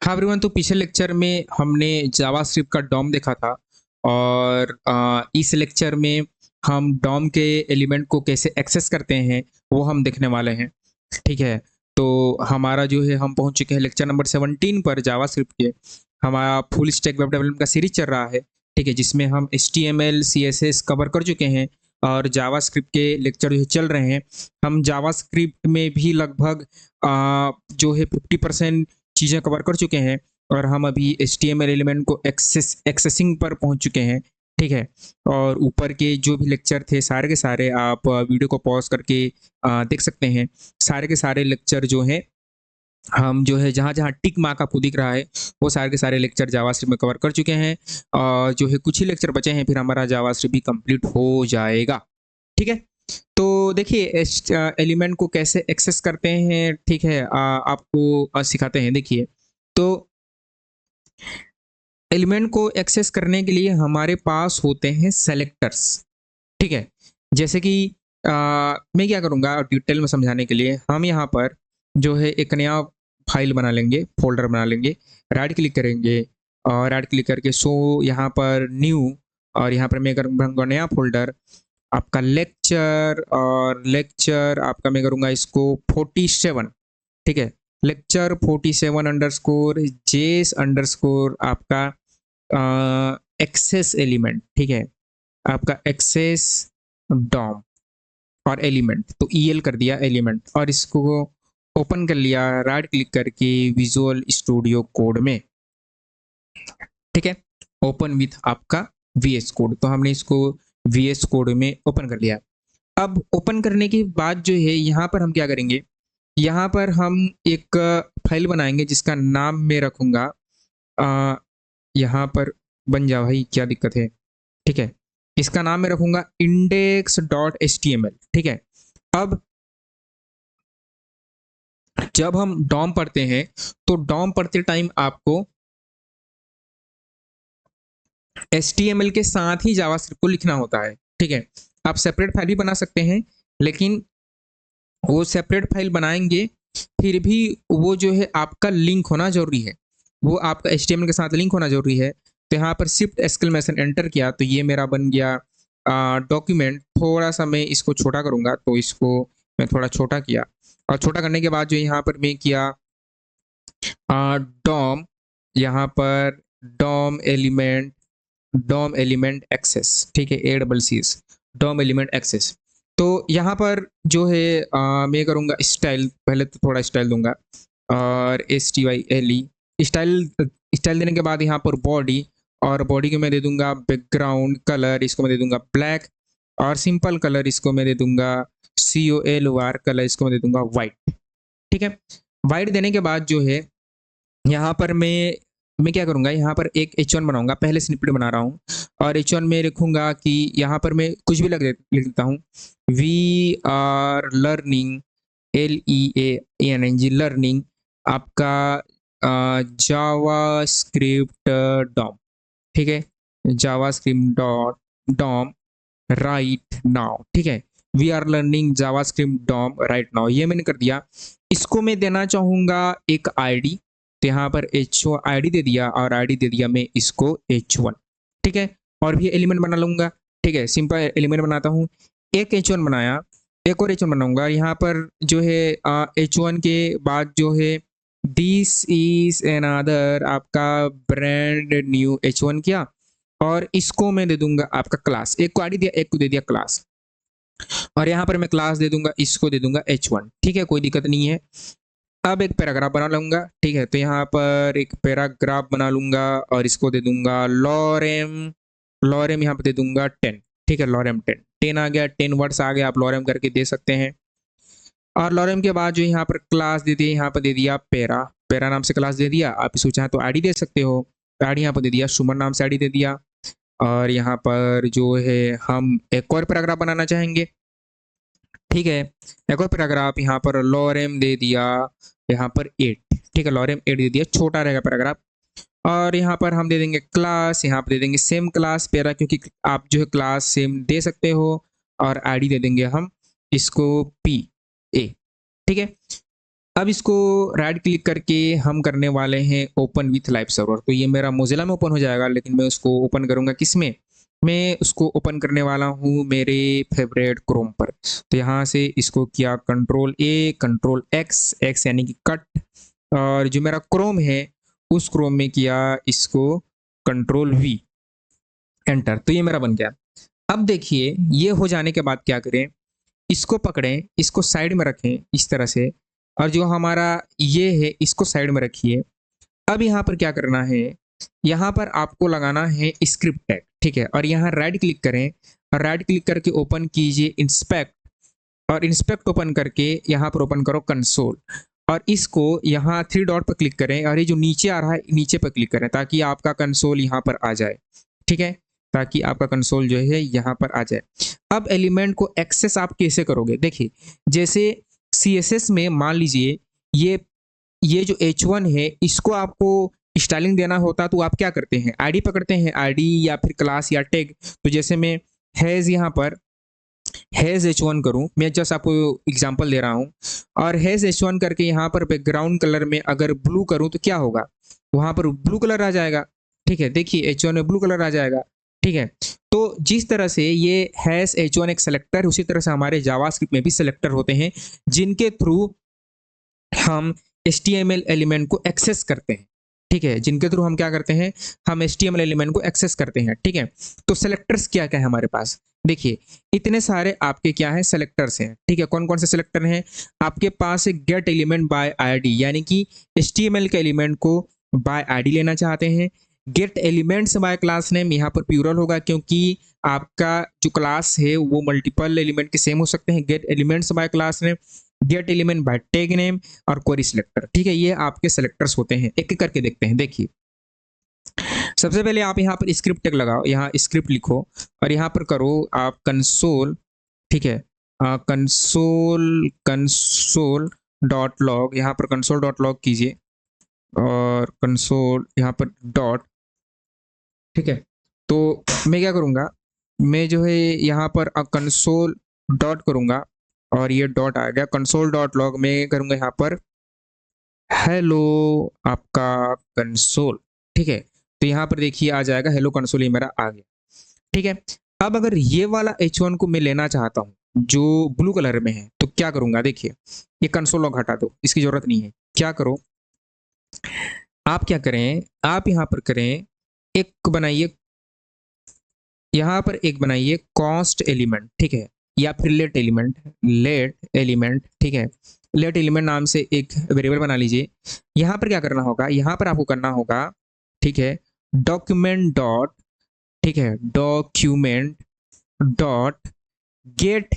हाँ एवरीवन, तो पिछले लेक्चर में हमने जावास्क्रिप्ट का डॉम देखा था और इस लेक्चर में हम डॉम के एलिमेंट को कैसे एक्सेस करते हैं वो हम देखने वाले हैं। ठीक है, तो हमारा जो है हम पहुंच चुके हैं लेक्चर नंबर 17 पर जावास्क्रिप्ट के। हमारा फुल स्टैक वेब डेवलपमेंट का सीरीज चल रहा है। ठीक है, जिसमें हम HTML CSS कवर कर चुके हैं और जावास्क्रिप्ट के लेक्चर जो है चल रहे हैं। हम जावास्क्रिप्ट में भी लगभग जो है 50% चीज़ें कवर कर चुके हैं और हम अभी HTML एलिमेंट को एक्सेसिंग पर पहुंच चुके हैं। ठीक है, और ऊपर के जो भी लेक्चर थे सारे के सारे आप वीडियो को पॉज करके देख सकते हैं। सारे के सारे लेक्चर जो हैं हम जो है जहाँ जहाँ टिक मार्क आपको दिख रहा है वो सारे के सारे लेक्चर जावास्क्रिप्ट में कवर कर चुके हैं और जो है कुछ ही लेक्चर बचे हैं, फिर हमारा जावास्क्रिप्ट भी कंप्लीट हो जाएगा। ठीक है, तो देखिए एलिमेंट को कैसे एक्सेस करते हैं। ठीक है, आपको सिखाते हैं। देखिए, तो एलिमेंट को एक्सेस करने के लिए हमारे पास होते हैं सेलेक्टर्स। ठीक है, जैसे कि मैं क्या करूँगा डिटेल में समझाने के लिए, हम यहाँ पर जो है एक नया फाइल बना लेंगे, फोल्डर बना लेंगे, राइट क्लिक करेंगे और राइट क्लिक करके शो यहाँ पर न्यू, और यहाँ पर मैं करूँगा नया फोल्डर आपका लेक्चर, और लेक्चर आपका मैं करूँगा इसको 47। ठीक है, लेक्चर 47 अंडरस्कोर जेस अंडरस्कोर आपका एक्सेस एलिमेंट। ठीक है, आपका एक्सेस डॉम और एलिमेंट, तो EL कर दिया एलिमेंट और इसको ओपन कर लिया राइट क्लिक करके विजुअल स्टूडियो कोड में। ठीक है, ओपन विथ आपका VS कोड, तो हमने इसको VS कोड में ओपन कर लिया। अब ओपन करने के बाद जो है यहाँ पर हम क्या करेंगे, यहाँ पर हम एक फाइल बनाएंगे जिसका नाम मैं रखूँगा, यहाँ पर बन जाओ भाई, क्या दिक्कत है। ठीक है, इसका नाम मैं रखूँगा index.html। ठीक है, अब जब हम डॉम पढ़ते हैं तो डॉम पढ़ते टाइम आपको HTML के साथ ही जावास्क्रिप्ट को लिखना होता है। ठीक है, आप सेपरेट फाइल भी बना सकते हैं, लेकिन वो सेपरेट फाइल बनाएंगे फिर भी वो जो है आपका लिंक होना जरूरी है, वो आपका HTML के साथ लिंक होना जरूरी है। तो यहाँ पर शिफ्ट एक्सक्लेमेशन एंटर किया तो ये मेरा बन गया डॉक्यूमेंट। थोड़ा सा मैं इसको छोटा करूँगा, तो इसको मैं थोड़ा छोटा किया और छोटा करने के बाद जो यहाँ पर मैं किया डॉम, यहाँ पर डॉम एलिमेंट एक्सेस। ठीक है, A CC DOM element access. तो यहाँ पर जो है मैं करूँगा स्टाइल, पहले तो थोड़ा स्टाइल दूंगा और STYLE स्टाइल। स्टाइल देने के बाद यहाँ पर बॉडी, और बॉडी को मैं दे दूंगा बैकग्राउंड कलर, इसको मैं दे दूंगा ब्लैक, और सिंपल कलर इसको मैं दे दूंगा COLOR कलर, इसको मैं दे दूंगा वाइट। ठीक है, वाइट देने के बाद जो है यहाँ पर मैं क्या करूँगा, यहाँ पर एक H1 बनाऊंगा, पहले स्निपेट बना रहा हूँ और H1 में लिखूंगा कि यहाँ पर मैं कुछ भी लिख देता हूँ, we are learning LEANNG learning आपका जावा स्क्रिप्ट डॉम। ठीक है, JavaScript DOM right now. ठीक है, we are learning JavaScript DOM right now, ये मैंने कर दिया। इसको मैं देना चाहूँगा एक ID, तो यहाँ पर H1 ID दे दिया और ID दे दिया मैं इसको H1। ठीक है, और भी एलिमेंट बना लूँगा। ठीक है, सिंपल एलिमेंट बनाता हूँ, एक H1 बनाया, एक और H1 बनाऊंगा। यहाँ पर जो है H1 के बाद जो है दिस इज अनदर आपका ब्रांड न्यू H1 किया, और इसको मैं दे दूंगा आपका क्लास। एक को ID दिया, एक को दे दिया क्लास, और यहाँ पर मैं क्लास दे दूंगा, इसको दे दूंगा H1। ठीक है, कोई दिक्कत नहीं है। अब एक पैराग्राफ बना लूंगा। ठीक है, तो यहाँ पर एक पैराग्राफ बना लूंगा और इसको दे दूंगा लॉरेम। लॉरेम यहाँ पर दे दूंगा 10। ठीक है, लॉरेम 10 आ गया, 10 वर्ड्स आ गया, आप लॉरेम करके दे सकते हैं। और लॉरेम के बाद जो यहाँ पर क्लास दे दिए, यहाँ पर दे दिया पैरा, पैरा नाम से क्लास दे दिया। आप इसको चाहे तो ID दे सकते हो, ID यहाँ पर दे दिया, सुमन नाम से ID दे दिया। और यहाँ पर जो है हम एक और पैराग्राफ बनाना चाहेंगे। ठीक है, एक और पैराग्राफ यहाँ पर लॉरेम दे दिया, यहाँ पर 8। ठीक है, लॉरेम 8 दे दिया, छोटा रहेगा पैराग्राफ। और यहाँ पर हम दे देंगे क्लास, यहाँ पर दे देंगे सेम क्लास पैरा, क्योंकि आप जो है क्लास सेम दे सकते हो। और ID दे देंगे हम इसको PA। ठीक है, अब इसको राइट क्लिक करके हम करने वाले हैं ओपन विथ लाइव सर्वर। तो ये मेरा मोजिला में ओपन हो जाएगा, लेकिन मैं उसको ओपन करूंगा किस में, मैं उसको ओपन करने वाला हूँ मेरे फेवरेट क्रोम पर। तो यहाँ से इसको किया कंट्रोल ए कंट्रोल एक्स, एक्स यानी कि कट, और जो मेरा क्रोम है उस क्रोम में किया इसको कंट्रोल वी, एंटर। तो ये मेरा बन गया। अब देखिए ये हो जाने के बाद क्या करें, इसको पकड़ें, इसको साइड में रखें इस तरह से, और जो हमारा ये है इसको साइड में रखिए। अब यहाँ पर क्या करना है, यहाँ पर आपको लगाना है स्क्रिप्ट टैग, ठीक है। और यहाँ राइट क्लिक करें और राइट क्लिक करके ओपन कीजिए इंस्पेक्ट, और इंस्पेक्ट ओपन करके यहाँ पर ओपन करो कंसोल, और इसको यहाँ थ्री डॉट पर क्लिक करें और ये जो नीचे आ रहा है नीचे पर क्लिक करें ताकि आपका कंसोल यहाँ पर आ जाए, ठीक है, ताकि आपका कंसोल जो है यहाँ पर आ जाए। अब एलिमेंट को एक्सेस आप कैसे करोगे, देखिए जैसे CSS में मान लीजिए ये जो H1 है इसको आपको स्टाइलिंग देना होता तो आप क्या करते हैं, आईडी पकड़ते हैं, आईडी या फिर क्लास या टैग। तो जैसे मैं हैज यहाँ पर हैज H1 करूं, मैं जस्ट आपको एग्जांपल दे रहा हूं, और हैज H1 करके यहाँ पर बैकग्राउंड कलर में अगर ब्लू करूं तो क्या होगा, वहां पर ब्लू कलर आ जाएगा, ठीक है। देखिए H1 में ब्लू कलर आ जाएगा, ठीक है। तो जिस तरह से ये हैज H1 एक सेलेक्टर, उसी तरह से हमारे जावास्क्रिप्ट में भी सेलेक्टर होते हैं जिनके थ्रू हम HTML एलिमेंट को एक्सेस करते हैं, ठीक है, जिनके थ्रू हम क्या करते हैं, हम HTML एलिमेंट को एक्सेस करते हैं, ठीक है। तो सेलेक्टर्स क्या क्या है हमारे पास, देखिए इतने सारे आपके क्या है सेलेक्टर्स हैं, ठीक है। कौन कौन से सेलेक्टर हैं, आपके पास एक गेट एलिमेंट बाय आईडी, यानी कि HTML के एलिमेंट को बाय आईडी लेना चाहते हैं। Gate elements bye class name, यहाँ पर प्लूरल होगा क्योंकि आपका जो क्लास है वो मल्टीपल एलिमेंट के सेम हो सकते हैं। Gate elements bye class name, gate element by tag name और क्वेरी सिलेक्टर, ठीक है। ये आपके सेलेक्टर्स होते हैं, एक एक करके देखते हैं। देखिए सबसे पहले आप यहाँ पर स्क्रिप्ट टैग लगाओ, यहाँ स्क्रिप्ट लिखो और यहाँ पर करो आप कंसोल, ठीक है, कंसोल कंसोल डॉट लॉग, यहाँ पर कंसोल डॉट लॉग कीजिए और कंसोल यहाँ पर डॉट, ठीक है। तो मैं क्या करूँगा, मैं जो है यहाँ पर कंसोल डॉट करूँगा और ये डॉट आ गया, कंसोल डॉट लॉग में करूँगा यहाँ पर हेलो आपका कंसोल, ठीक है। तो यहाँ पर देखिए आ जाएगा हेलो कंसोल, ये मेरा आ गया, ठीक है। अब अगर ये वाला H1 को मैं लेना चाहता हूँ जो ब्लू कलर में है तो क्या करूंगा, देखिए ये कंसोल लॉग हटा दो, इसकी जरूरत नहीं है। क्या करो, आप क्या करें, आप यहाँ पर करें एक बनाइए, यहाँ पर एक बनाइए कॉस्ट एलिमेंट, ठीक है, या फिर लेट एलिमेंट, ठीक है। लेट एलिमेंट नाम से एक वेरिएबल बना लीजिए। यहाँ पर क्या करना होगा, यहाँ पर आपको करना होगा, ठीक है, डॉक्यूमेंट डॉट, ठीक है, document dot gate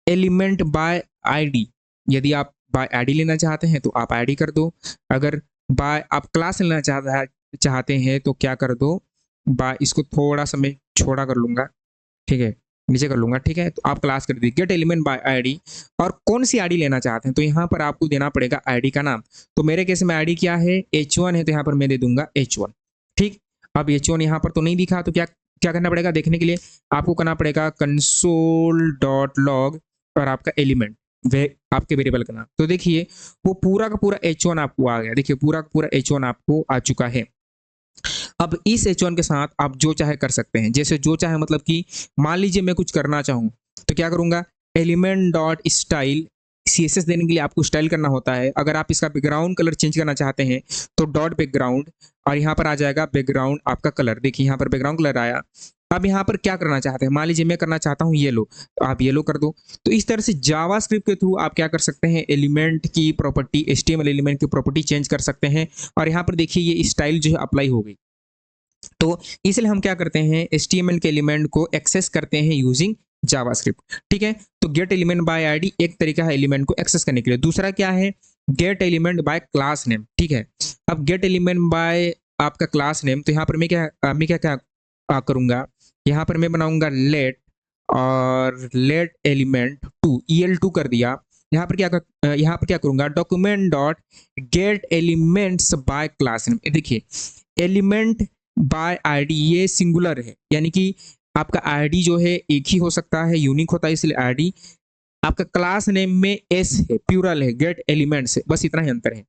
element by ID. यदि आप बाय आईडी लेना चाहते हैं तो आप आईडी कर दो, अगर बाय आप क्लास लेना चाहते हैं तो क्या कर दो, बाय, इसको थोड़ा सा मैं छोटा कर लूंगा, ठीक है, नीचे कर लूंगा, ठीक है। तो आप क्लास कर दीजिए गेट एलिमेंट बाय आईडी, और कौन सी आईडी लेना चाहते हैं तो यहाँ पर आपको देना पड़ेगा आईडी का नाम। तो मेरे केस में आईडी क्या है, H1 है, तो यहाँ पर मैं दे दूंगा H1, ठीक। अब H1 यहाँ पर तो नहीं दिखा, तो क्या क्या करना पड़ेगा, देखने के लिए आपको करना पड़ेगा कंसोल डॉट लॉग और आपका एलिमेंट, वे आपके वेरिएबल का नाम। तो देखिए वो पूरा का पूरा H1 आपको आ गया, देखिए पूरा का पूरा H1 आपको आ चुका है। अब इस H1 के साथ आप जो चाहे कर सकते हैं, जैसे जो चाहे मतलब कि मान लीजिए मैं कुछ करना चाहूँ तो क्या करूंगा, एलिमेंट डॉट स्टाइल, CSS देने के लिए आपको स्टाइल करना होता है। अगर आप इसका बैकग्राउंड कलर चेंज करना चाहते हैं तो डॉट बैकग्राउंड, और यहाँ पर आ जाएगा बैकग्राउंड आपका कलर, देखिए यहाँ पर बैकग्राउंड कलर आया। अब यहाँ पर क्या करना चाहते हैं, मान लीजिए मैं करना चाहता हूँ येलो, तो आप येलो कर दो। तो इस तरह से जावास्क्रिप्ट के थ्रू आप क्या कर सकते हैं, एलिमेंट की प्रॉपर्टी, HTML एलिमेंट की प्रॉपर्टी चेंज कर सकते हैं। और यहाँ पर देखिए ये स्टाइल जो है अप्लाई हो गई। तो इसलिए हम क्या करते हैं, HTML के एलिमेंट को एक्सेस करते हैं यूजिंग जावास्क्रिप्ट, ठीक है। तो गेट एलिमेंट बाय आईडी एक तरीका है एलिमेंट को एक्सेस करने के लिए। दूसरा क्या है, gate element by class name, ठीक है। अब गेट एलिमेंट बाय आपका क्लास नेम, तो यहाँ पर मैं क्या करूंगा, यहाँ पर मैं बनाऊंगा लेट, और लेट एलिमेंट टू, EL2 कर दिया। यहाँ पर क्या करूंगा, document dot gate elements bye class name. देखिए एलिमेंट बाय आईडी ये सिंगुलर है, यानी कि आपका आईडी जो है एक ही हो सकता है, यूनिक होता है, इसलिए आईडी आपका क्लास नेम में एस है, प्लूरल है, गेट एलिमेंट्स है, बस इतना ही अंतर है।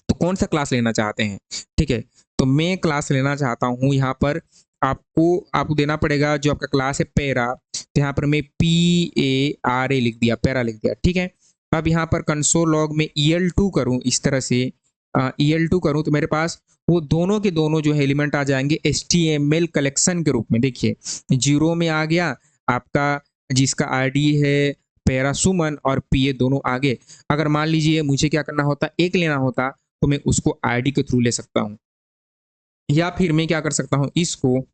तो कौन सा क्लास लेना चाहते हैं, ठीक है। तो मैं क्लास लेना चाहता हूँ, यहाँ पर आपको देना पड़ेगा जो आपका क्लास है पैरा, तो यहाँ पर मैं PARA लिख दिया, पैरा लिख दिया, ठीक है। अब यहाँ पर कंसोल लॉग में EL2 करूँ, इस तरह से EL2 करूँ तो मेरे पास वो दोनों के दोनों जो है एलिमेंट आ जाएंगे HTML कलेक्शन के रूप में। देखिए 0 में आ गया आपका जिसका ID है पैरा सुमन, और PA दोनों आगे। अगर मान लीजिए मुझे क्या करना होता, एक लेना होता, तो मैं उसको ID के थ्रू ले सकता हूँ, या फिर मैं क्या कर सकता हूँ, इसको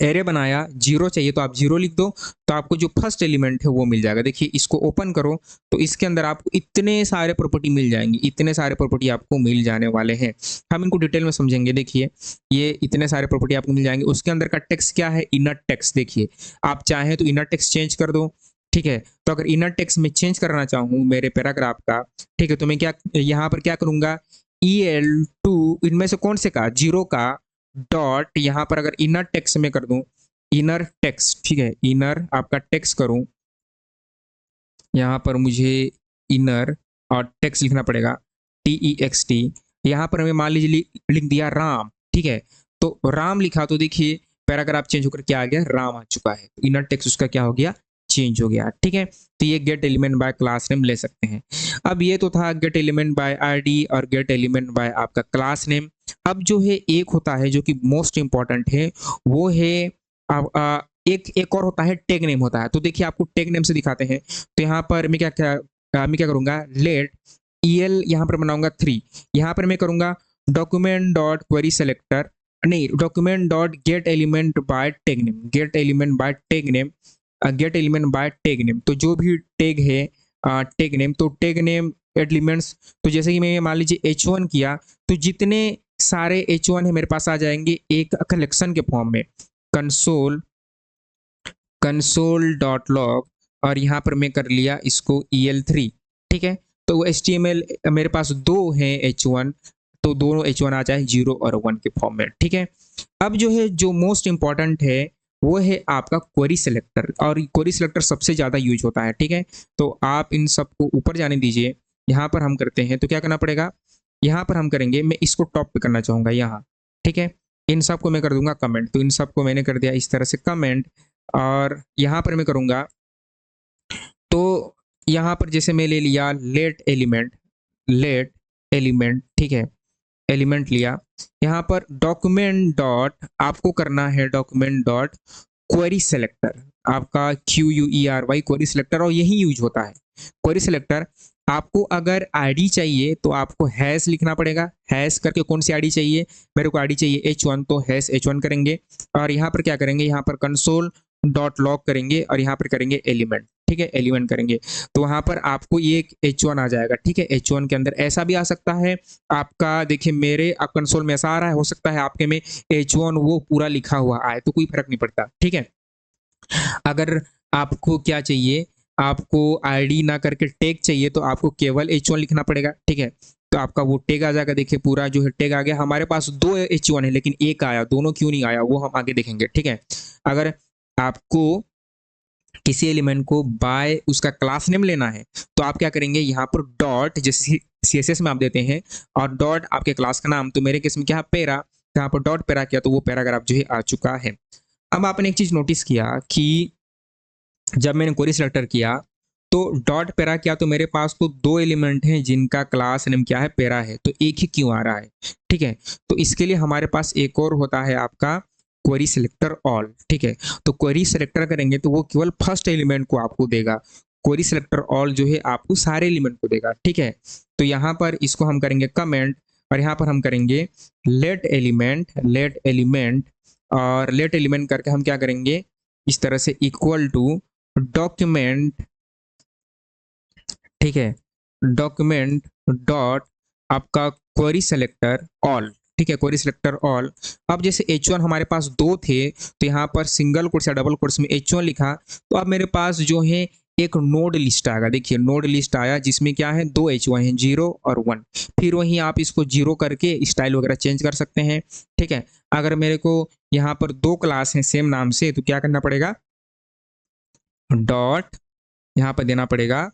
एरे बनाया, 0 चाहिए तो आप 0 लिख दो, तो आपको जो फर्स्ट एलिमेंट है वो मिल जाएगा। देखिए इसको ओपन करो तो इसके अंदर आपको इतने सारे प्रॉपर्टी मिल जाएंगी, इतने सारे प्रॉपर्टी आपको मिल जाने वाले हैं। हम इनको डिटेल में समझेंगे। देखिए ये इतने सारे प्रॉपर्टी आपको मिल जाएंगे। उसके अंदर का टेक्स्ट क्या है, इनर टेक्स्ट। देखिए आप चाहें तो इनर टेक्स्ट चेंज कर दो, ठीक है। तो अगर इनर टेक्स्ट में चेंज करना चाहूँ मेरे पैराग्राफ का, ठीक है, तो मैं क्या यहाँ पर क्या करूंगा, EL2 इनमें से कौन से का, 0 का डॉट, यहाँ पर अगर इनर टेक्स्ट में कर दूं, इनर टेक्स्ट, ठीक है, इनर आपका टेक्स्ट करूं, यहाँ पर मुझे इनर और टेक्स्ट लिखना पड़ेगा, TEXT। यहाँ पर हमें मान लीजिए लिख दिया राम, ठीक है। तो राम लिखा तो देखिए पैराग्राफ चेंज होकर क्या आ गया, राम आ चुका है। तो इनर टेक्स्ट उसका क्या हो गया, चेंज हो गया, ठीक है। तो ये gate element by class name ले सकते हैं। अब ये तो था गेट एलिमेंट बाय ID और गेट एलिमेंट बाय आपका क्लास नेम। अब जो है एक होता है जो कि मोस्ट इंपॉर्टेंट है, वो है एक और होता है टैग नेम होता है। तो देखिए आपको टैग नेम से दिखाते हैं। तो यहाँ पर मैं क्या करूंगा, लेट EL यहाँ पर बनाऊंगा 3, यहाँ पर मैं करूंगा डॉक्यूमेंट डॉट क्वेरी सेलेक्टर, नहीं, document dot gate element by tag name, gate element by tag name, gate element by tag name. तो जो भी टैग है टैग नेम, तो टैग नेम एलिमेंट्स, तो जैसे कि मैं मान लीजिए H1 किया, तो जितने सारे H1 है मेरे पास आ जाएंगे एक कलेक्शन के फॉर्म में, कंसोल डॉट लॉग, और यहाँ पर मैं कर लिया इसको EL3, ठीक है। तो वो HTML मेरे पास दो हैं H1, तो दोनों H1 आ जाए 0 और 1 के फॉर्म में, ठीक है। अब जो है जो मोस्ट इंपॉर्टेंट है वो है आपका क्वेरी सेलेक्टर, और क्वेरी सेलेक्टर सबसे ज़्यादा यूज होता है, ठीक है। तो आप इन सबको ऊपर जाने दीजिए। यहाँ पर हम करते हैं तो क्या करना पड़ेगा, यहाँ पर हम करेंगे, मैं इसको टॉप पे करना चाहूँगा यहाँ, ठीक है। इन सबको मैं कर दूंगा कमेंट, तो इन सबको मैंने कर दिया इस तरह से कमेंट, और यहाँ पर मैं करूँगा, तो यहाँ पर जैसे मैं ले लिया लेट एलिमेंट, ठीक है, एलिमेंट लिया। यहाँ पर डॉक्यूमेंट डॉट आपको करना है, डॉक्यूमेंट डॉट क्वेरी सेलेक्टर, आपका QUERY क्वेरी सेलेक्टर, और यही यूज होता है क्वेरी सेलेक्टर। आपको अगर ID चाहिए तो आपको हैश लिखना पड़ेगा, हैश करके कौन सी ID चाहिए, मेरे को ID चाहिए H1, तो हैश H1 करेंगे, और यहाँ पर क्या करेंगे, यहाँ पर कंसोल डॉट लॉग करेंगे, और यहाँ पर करेंगे एलिमेंट, ठीक है, एलिमेंट करेंगे। तो वहां पर आपको ये एक H1 आ जाएगा, ठीक है। H1 के अंदर ऐसा भी आ सकता है आपका, देखिए मेरे आप कंसोल में ऐसा आ रहा है, हो सकता है आपके में H1 वो पूरा लिखा हुआ आए, तो कोई फर्क नहीं पड़ता, ठीक है। अगर आपको क्या चाहिए, आपको ID ना करके टैग चाहिए, तो आपको केवल H1 लिखना पड़ेगा, ठीक है। तो आपका वो टैग आ जाएगा। देखिए पूरा जो है टैग आ गया। हमारे पास दो H1 है लेकिन एक आया, दोनों क्यों नहीं आया वो हम आगे देखेंगे, ठीक है। अगर आपको किसी एलिमेंट को बाय उसका क्लास नेम लेना है, तो आप क्या करेंगे, यहाँ पर डॉट, जैसे CSS में आप देते हैं, और डॉट आपके क्लास का नाम, तो मेरे केस में क्या है पैरा, यहाँ पर डॉट पैरा किया तो वो पैराग्राफ जो है आ चुका है। अब आपने एक चीज नोटिस किया कि जब मैंने क्वेरी सेलेक्टर किया तो डॉट पैरा किया, तो मेरे पास तो दो एलिमेंट हैं जिनका क्लास नेम क्या है, पैरा है, तो एक ही क्यों आ रहा है, ठीक है। तो इसके लिए हमारे पास एक और होता है आपका क्वेरी सेलेक्टर ऑल, ठीक है। तो क्वेरी सेलेक्टर करेंगे तो वो केवल फर्स्ट एलिमेंट को आपको देगा, क्वेरी सेलेक्टर ऑल जो है आपको सारे एलिमेंट को देगा, ठीक है। तो यहाँ पर इसको हम करेंगे कमेंट, और यहाँ पर हम करेंगे लेट एलिमेंट, और लेट एलिमेंट करके हम क्या करेंगे, इस तरह से इक्वल टू डॉक्यूमेंट, ठीक है, डॉक्यूमेंट डॉट आपका क्वेरी सेलेक्टर ऑल, ठीक है, क्वेरी सेलेक्टर ऑल। अब जैसे H1 हमारे पास दो थे, तो यहाँ पर सिंगल कोट्स या डबल कोट्स में H1 लिखा, तो अब मेरे पास जो है एक नोड लिस्ट आएगा। देखिए नोड लिस्ट आया जिसमें क्या है, दो H1 है, 0 और 1। फिर वहीं आप इसको 0 करके स्टाइल वगैरह चेंज कर सकते हैं, ठीक है। अगर मेरे को यहाँ पर दो क्लास हैं सेम नाम से, तो क्या करना पड़ेगा, डॉट यहाँ पर देना पड़ेगा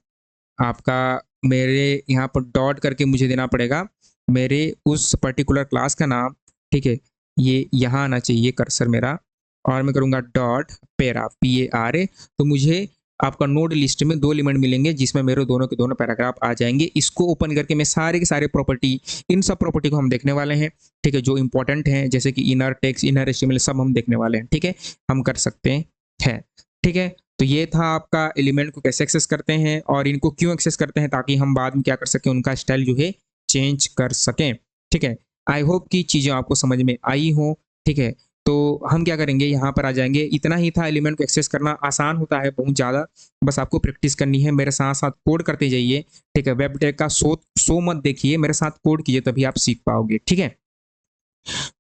आपका, मेरे यहाँ पर डॉट करके मुझे देना पड़ेगा मेरे उस पर्टिकुलर क्लास का नाम, ठीक है। ये यहाँ आना चाहिए कर्सर मेरा, और मैं करूँगा डॉट पैरा, PARA। तो मुझे आपका नोड लिस्ट में 2 एलिमेंट मिलेंगे जिसमें मेरे दोनों के दोनों पैराग्राफ आ जाएंगे। इसको ओपन करके मैं सारे के सारे प्रॉपर्टी, इन सब प्रॉपर्टी को हम देखने वाले हैं, ठीक है, जो इंपॉर्टेंट हैं, जैसे कि इनर टेक्स्ट, इनर HTML, सब हम देखने वाले हैं, ठीक है। हम कर सकते हैं, ठीक है। तो ये था आपका एलिमेंट को कैसे एक्सेस करते हैं और इनको क्यों एक्सेस करते हैं, ताकि हम बाद में क्या कर सकें, उनका स्टाइल जो है चेंज कर सकें, ठीक है। आई होप कि चीज़ें आपको समझ में आई हों, ठीक है। तो हम क्या करेंगे, यहाँ पर आ जाएंगे। इतना ही था, एलिमेंट को एक्सेस करना आसान होता है बहुत ज़्यादा, बस आपको प्रैक्टिस करनी है, मेरे साथ साथ कोड करते जाइए, ठीक है। वेब टेक का शो मत देखिए, मेरे साथ कोड कीजिए, तभी आप सीख पाओगे, ठीक है।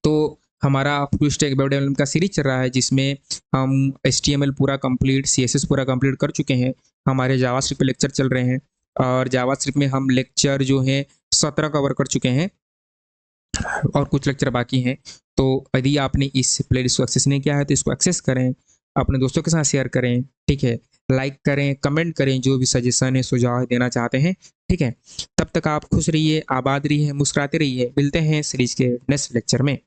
तो हमारा फुल स्टैक वेब डेवलपमेंट का सीरीज चल रहा है, जिसमें हम HTML पूरा कंप्लीट, CSS पूरा कंप्लीट कर चुके हैं, हमारे जावास्क्रिप्ट पे लेक्चर चल रहे हैं, और जावास्क्रिप्ट में हम लेक्चर जो है 17 कवर कर चुके हैं, और कुछ लेक्चर बाकी हैं। तो यदि आपने इस प्लेलिस्ट को एक्सेस नहीं किया है तो इसको एक्सेस करें, अपने दोस्तों के साथ शेयर करें, ठीक है। लाइक करें, कमेंट करें, जो भी सजेशन है, सुझाव देना चाहते हैं, ठीक है। तब तक आप खुश रहिए, आबाद रहिए, मुस्कुराते रहिए। मिलते हैं सीरीज के नेक्स्ट लेक्चर में।